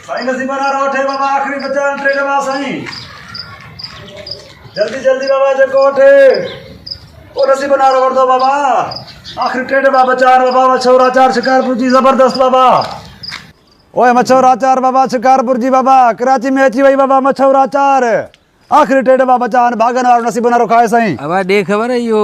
साईं नसीब ना वठे बाबा आखिरी बचा टे दबा साईं जल्दी जल्दी बाबा जेको वठे ओ नसीब ना वठदो बाबा आखिरी टे दबा बचा बाबा मछौरा चार शिकारपुर जी जबरदस्त बाबा ओए मछौरा चार बाबा शिकारपुर जी बाबा कराची में अची वही बाबा मछौरा चार आखिरी टे दबा बचा भागन वारो नसीब ना खाए साईं अब दे खबर है यो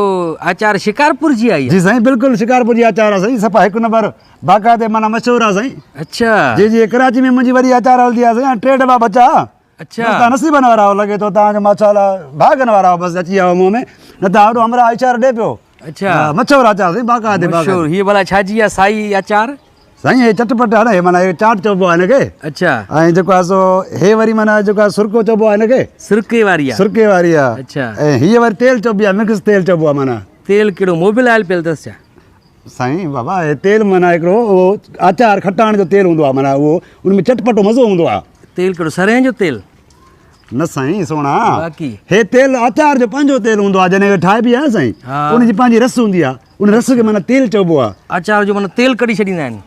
आचार शिकारपुर जी आई जी साईं बिल्कुल शिकारपुर जी आचार साईं सफा एक नंबर बाकायदे माना मशहूर आहे साईं अच्छा जी जी कराची में मुंहिंजी वरी आचार हलंदी आहे साईं टे दबा बचा अच्छा तव्हां नसीबनि वारा हो लॻे थो तव्हांजो माशाला भागनि वारा हो बसि अची विया मुंहं में न त हेॾो हमरा आचार ॾे पियो अच्छा मशहूर आचार साईं बाकायदे मशहूर ये भला छाजी आहे साई आचार साईं हे चटपट आहे न हे माना हे चाट चइबो आहे हिनखे अच्छा ऐं जेको आहे सो हे वरी माना जेको आहे सुरको चइबो आहे हिनखे सुरके वारी आहे सुरके वारी आहे अच्छा ऐं हीअ वरी तेल चइबी आहे मिक्स तेल चइबो आहे माना तेल कहिड़ो मोबिल आयल पियल अथसि छा साईं बाबा हे तेल माना हिकिड़ो उहो आचार खटाइण जो तेल हूंदो आहे माना उहो उन में चटपटो मज़ो हूंदो आहे तेल कहिड़ो सरें जो तेल न साईं सोना बाक़ी हे तेल आचार जो पंहिंजो तेल हूंदो आहे जॾहिं ठाहिबी आहे साईं हा। उनजी पंहिंजी रस हूंदी आहे उन रस खे माना तेल चइबो आहे आचार जो माना तेल कढी छॾींदा आहिनि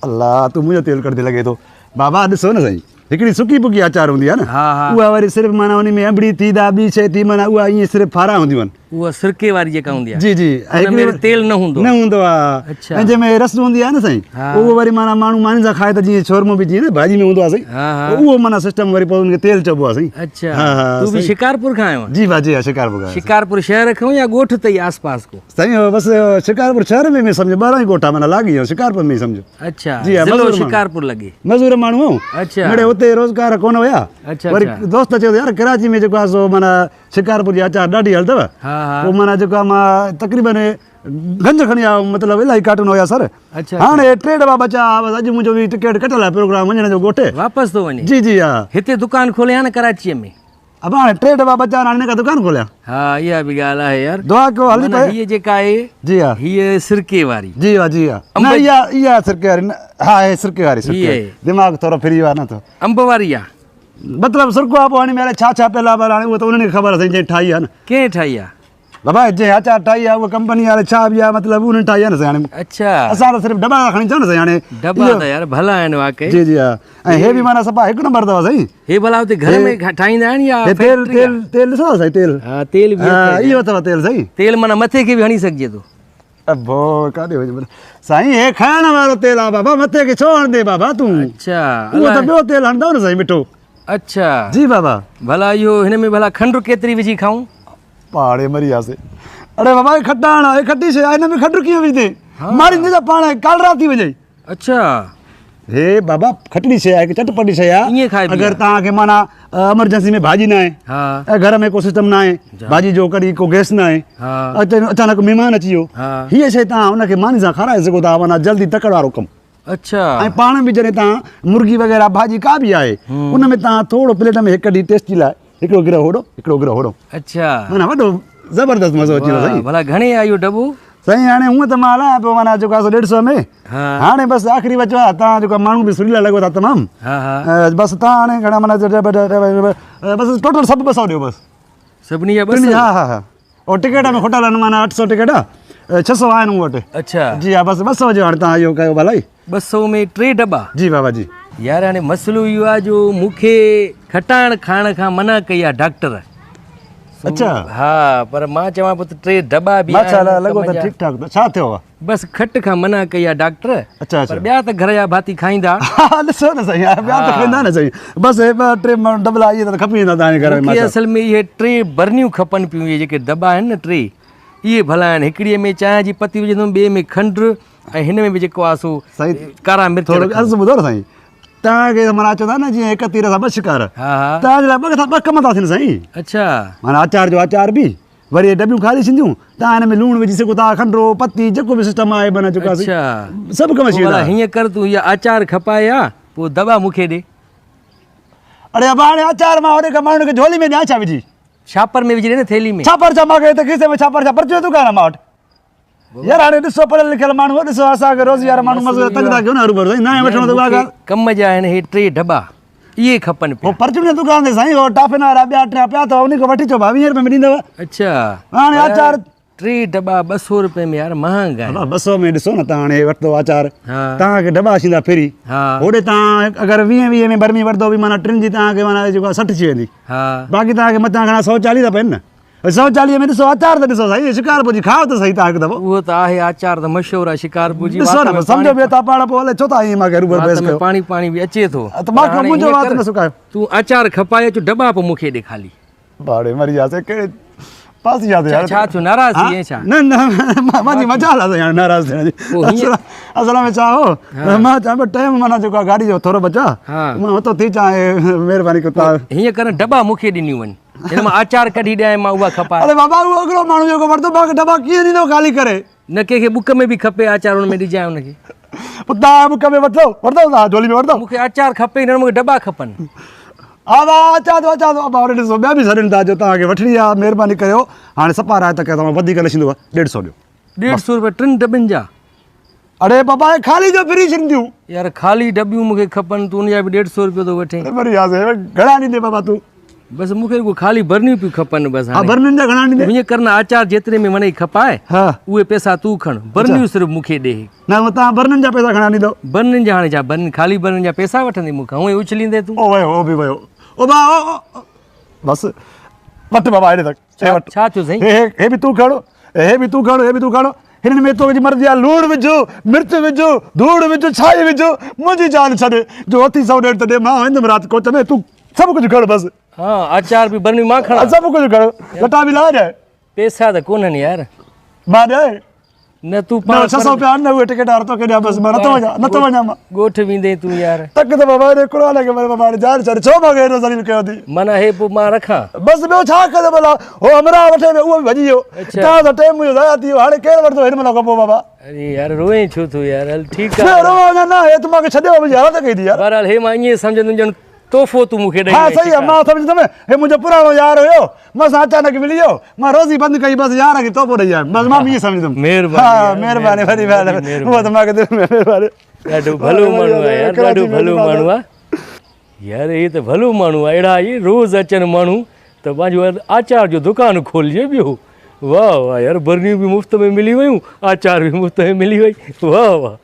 अल्लाह तूं मुंहिंजो तेल कढंदे लॻे थो बाबा ॾिसो न साईं हिकिड़ी सुकी पुकी आचार हूंदी आहे न हा हा उहा वरी सिर्फ़ु माना उन में अंबड़ी थी दा ॿी शइ थी माना उहा ईअं सिर्फ़ु फारा हूंदियूं आहिनि उहा सिरके वारी जेका हूंदी आहे जी जी ऐं हुन में तेल न हूंदो न हूंदो आहे अच्छा। ऐं जंहिंमें रस हूंदी आहे न साईं हा। उहो वरी माना माण्हू मानी सां खाए त जीअं शोरमो बि जीअं न भाॼी में हूंदो आहे साईं हा हा उहो माना सिस्टम वरी पोइ उनखे तेल चइबो आहे साईं अच्छा हा, हा, तू भी सही। शिकारपुर खां आयो जी भाजी आहे शिकारपुर खां शिकारपुर शहर खां या ॻोठ अथई आसपास को साईं बसि शिकारपुर शहर में सम्झो 12 ई ॻोठा माना लाॻी वियो शिकारपुर में ई सम्झो अच्छा जी हा, ज़िलो मज़दूर माण्हू। शिकारपुर लॻे मज़दूर माण्हू अच्छा मिड़े हुते रोज़गार कोन हुया अच्छा वरी अच्छा दोस्त चयो यार कराची में जेको आहे सो माना शिकारपुर जी आचार ॾाढी हलंदव हा हा पोइ माना जेको आहे मां तक़रीबन गंज खणी आयो मतिलबु इलाही कार्टून हुया सर अच्छा हाणे टे दफ़ा बचा बसि अॼु मुंहिंजो बि टिकट कटियल आहे प्रोग्राम वञण जो ॻोठे वापसि थो वञे जी जी हा हिते दुकान खोले आहे न कराचीअ में अब हाणे टे दफ़ा बचा हाणे हिन खां दुकानु खोलिया हा इहा बि ॻाल्हि आहे यार दुआ कयो हली माना पए हीअ जेका आहे जी हा हीअ सिरके वारी जी हा जी हा न अंब- इहा सिरके वारी न हा हे सिरके वारी सिरके हीअ वारी। दिमाग़ थोरो फिरी वियो आहे न त अंब वारी आहे मतिलबु सुरको आहे पोइ हाणे महिल छा छा पियल आहे पर हाणे उहो त उन्हनि खे ख़बर आहे साईं जंहिं ठाही आहे न कंहिं ठाही आहे बाबा जंहिं आचार ठाही आहे उहा कंपनी वारे छा बि आहे मतिलबु उन्हनि ठाही आहे न साईं हाणे अच्छा असां त सिर्फ़ु दॿा खणी अचूं न साईं हाणे डब्बा इहो- त यार भला आहिनि वाकई जी जी हा ऐं हे बि माना सफ़ा हिकु नंबर अथव साईं हे भला हुते घर में ठाहींदा आहिनि या हे तेल फैक्ट्री आहे? तेल तेल ॾिसो साईं तेल हा तेल बि हा आहे। इहो अथव तेल साईं तेल माना मथे खे बि हणी सघिजे थो अबो काॾे वञे साईं हे खाइण वारो तेल आहे बाबा मथे खे छो हणंदे बाबा तूं अच्छा उहो त अलाए- ॿियो तेल हणंदव न साईं मिठो अच्छा जी बाबा भला इहो हिन में भला खंडु केतिरी विझी खाऊं पहाड़े मरी वियासीं अरे बाबा हे खटाइण आहे हे खटी शइ आहे हिन में खंडु कीअं विझे मारींदे त पाण कालरा थी वञे अच्छा हे बाबा खटड़ी शइ आहे कि चटपटी शइ आहे ईअं खाइबी अगरि आहे? तव्हांखे माना एमरजेंसी में भाॼी न आहे हा ऐं घर में को सिस्टम न आहे भाॼी जो कॾहिं को गैस न आहे हा अचानक महिमान अची वियो हा हीअ शइ तव्हां हुनखे मानी सां खाराए सघो था माना जल्दी तकड़ वारो कमु अच्छा ऐं पाण बि जॾहिं तव्हां मुर्गी वग़ैरह भाॼी का बि आहे उन में तव्हां थोरो प्लेट में हिकु ॾींहुं टेस्टी लाइ हिकिड़ो गिरह होड़ो हिकिड़ो गिरह होड़ो अच्छा माना वॾो ज़बरदस्त मज़ो अची वियो वाह, साईं भला घणे आहे इहो डबो साईं हाणे हूअं त मां हलायां पियो माना जेको आहे सो 150 में हा हाणे बसि आख़िरी बचो आहे तव्हां जेको माण्हू बि सुरीला लॻो था तमामु हा हा बसि तव्हां हाणे घणा माना बसि टोटल सभु 200 ॾियो बसि सभिनी जा टिनी- बस हा हा हा और टिकट में खोटल आहिनि माना 800 टिकट आहे 600 आहिनि मूं वटि अच्छा जी हा बसि 200 जो हाणे तव्हां इहो कयो भलाई 200 में 3 डब्बा जी बाबा जी यार हाणे मसइलो इहो आहे जो मूंखे खटाइण खाइण खां मना कई आहे डॉक्टर अच्छा हा पर मां चवां पियो त 3 डब्बा बि माशाल्लाह आहिनि लॻो कम त जा। ठीकु ठाकु छा थियो आहे बसि खट खां मना कई आहे डॉक्टर अच्छा अच्छा पर ॿिया त घर जा भाती खाईंदा हा ॾिसो न साईं ॿिया त खाईंदा न साईं बसि हे 2-3 डबला इहे त खपी वेंदा तव्हांजे घर में मूंखे माशा। असल में इहे 3 बरनियूं खपनि पियूं इहे जेके दॿा आहिनि न 3 इहे भला आहिनि हिकिड़ीअ में चांहि जी पती विझंदुमि ॿिए में खंडु ऐं हिन में बि जेको आहे सो साईं कारा मिर्च थोरो रखनि। अर्ज़ु ॿुधो न साईं तव्हांखे माना चवंदा न जीअं हिक तीर सां 2 शिकार हा हा तव्हांजे लाइ 2 कम था थियनि साईं अच्छा माना आचार जो आचार बि वरी हे डबियूं खाली थींदियूं तव्हां हिन में लूणु विझी सघो था खंडो पती जेको बि सिस्टम आहे माना जेको आहे अच्छा सभु कम अची भला वेंदा हीअं कर तूं इहा आचार खपाए हा पोइ दवा मूंखे ॾे अरे अब हाणे आचार मां होॾे खां माण्हुनि खे झोली में ॾियां छा विझी छापर में विझी ॾे न थैली में छापर छा मूंखे हिते खीसे में छापर छा पर्चियो दुकान आहे मां वटि यार हाणे ॾिसो पढ़ियल लिखियल माण्हू ॾिसो असांखे रोज़ यार माण्हू मज़ो तंग था कयूं न हरूभरू साईं न वठणो त उहा ॻाल्हि कम जा आहिनि हे 3 डब्बा इहे खपनि हो पिया पर्चियुनि जी दुकान ते साईं हो टाफिन वारा ॿिया 3 पिया अथव उन खां वठी अचो 22 रुपए में ॾींदव अच्छा हाणे आचार टे दॿा 200 रुपए में यार महांगा आहिनि। बाबा 200 में ॾिसो न तव्हां हाणे वरितो आचार हा तव्हांखे दॿा अचींदा फ्री हा होॾे तव्हां अगरि 20 में बर्मी वरितो बि माना 3 जी तव्हांखे माना जेको आहे 60 अची वेंदी हा बाक़ी तव्हांखे मथां घणा 140 था पवनि न 140 में ॾिसो आचार त ॾिसो साईं शिकारपुर जी खाओ त सही तव्हां हिकु दफ़ो उहो त आहे आचार त मशहूरु आहे शिकारपुर जी ॾिसो न सम्झो पियो तव्हां पाण पोइ हले छो था ईअं मूंखे रूबर बहस कयो पाणी पाणी बि अचे थो त मां हाणे मुंहिंजो ईअं वात कर, न सुकायो तूं आचार खपाए अचो दॿा पोइ मूंखे ॾे ख़ाली भाड़े मरी वियासीं कहिड़े पास वियासीं यार छा थियो नाराज़ थी ऐं छा न न मुंहिंजी मजाल आहे हाणे नाराज़ थियण जी पोइ हीअं असल में छा हो मां चवां पियो टाइम माना जेको आहे गाॾी जो थोरो बचा हा मां हुतो थी चाहे महिरबानी कयो तव्हां हीअं कर दॿा मूंखे ॾिनियूं वञि हिन मां आचार कढी ॾियां मां उहा खपाए अरे बाबा उहो हिकिड़ो माण्हू जेको वरितो मूंखे दॿा कीअं ॾींदो ख़ाली करे न कंहिंखे बुक में बि खपे आचार हुन में ॾिजांइ हुनखे पोइ तव्हां बुक में वरितो तव्हां झोली में वरितो मूंखे आचार खपे न मूंखे दॿा खपनि हा वाह अचां थो भाउर ॾिसो ॿिया बि सॾनि था जो तव्हांखे वठणी आहे महिरबानी कयो हाणे सफ़ा राय त कयो तव्हां वधीक न थींदो 150 ॾियो 150 रुपए 3 दॿनि जा अरे बाबा ख़ाली जो फ्री छॾंदियूं यार ख़ाली दॿियूं मूंखे खपनि तूं उनजा बि 150 रुपयो थो वठे मरी वियासीं घणा ॾींदे बाबा तूं बसि मूंखे रुॻो ख़ाली बर्नियूं पियूं खपनि बसि हा हाणे बर्नियुनि जा घणा ॾींदे हीअं कर न आचार जेतिरे में वञे खपाए हा उहे पैसा तूं खण बर्नियूं सिर्फ़ु मूंखे ॾे न तव्हां बर्नियुनि जा पैसा घणा ॾींदो बर्नियुनि जा हाणे छा बर्नी ख़ाली बर्नियुनि जा पैसा वठंदी मूंखां हूअं ई उछलींदे तूं ओ वियो ओ बि वियो ओ बा बसि वठ बाबा हेॾे तक हे वठ छा थियो साईं हे बि तूं खणो हे बि तूं खणो हे बि तूं खणो हिननि में तुंहिंजी मर्ज़ी आहे लूणु विझो मिर्च विझो धूड़ विझो छाई विझो मुंहिंजी जान छॾे जो अथी 100 ॾेढ त ॾे मां वेंदुमि राति कोच में तूं सभु कुझु खण बसि हा आचार बि बर्नियूं मां खणा सभु कुझु खण लटा बि लाहे ॾिए पैसा त कोन्हनि यार मां ॾिए न तूं न पाण 600 रुपया न उहे टिकट वारो तोखे ॾियां बसि मां नथो वञा मां ॻोठ वेंदे तूं यार तक त बाबा हेॾे कुरान खे बाबा जान छॾे छो मूंखे हेॾो ज़लील कयो अथई माना हे पोइ मां रखां बसि ॿियो छा कजे भला हो अमरा वठे उहो बि भॼी वियो अच्छा। तव्हां सां टाइम मुंहिंजो ज़ाया थी वियो हाणे केरु वठंदो हिन महिल खां पोइ बाबा अरे यार रोए छो थो यार हल ठीकु न आहे रोवा न हे तूं मूंखे छॾियो मुंहिंजी हालत कई थी यार बहरहाल हे मां ईअं सम्झंदुमि ॼण तोहफ़ो तूं मूंखे ॾेई हा वई सही आहे मां सम्झंदुमि हे मुंहिंजो पुराणो यार हुयो मां सां अचानक मिली वियो मां रोज़ी बंदि कई बसि यार खे तोहफ़ो ॾेई आयुमि बसि मां बि ईअं सम्झंदुमि महिरबानी हा यार, महिरबानी वॾी महिरबानी, उहो त मूंखे दिलि में महिरबानी ॾाढो भलो माण्हू आहे यार ॾाढो भलो माण्हू आहे यार हे त भलो माण्हू आहे अहिड़ा इहे रोज़ अचनि माण्हू त पंहिंजो आचार जो दुकानु खोलिजे ॿियो वाह वाह यार बर्नियूं बि मुफ़्त में मिली वियूं आचार बि मुफ़्त में मिली वई वाह वाह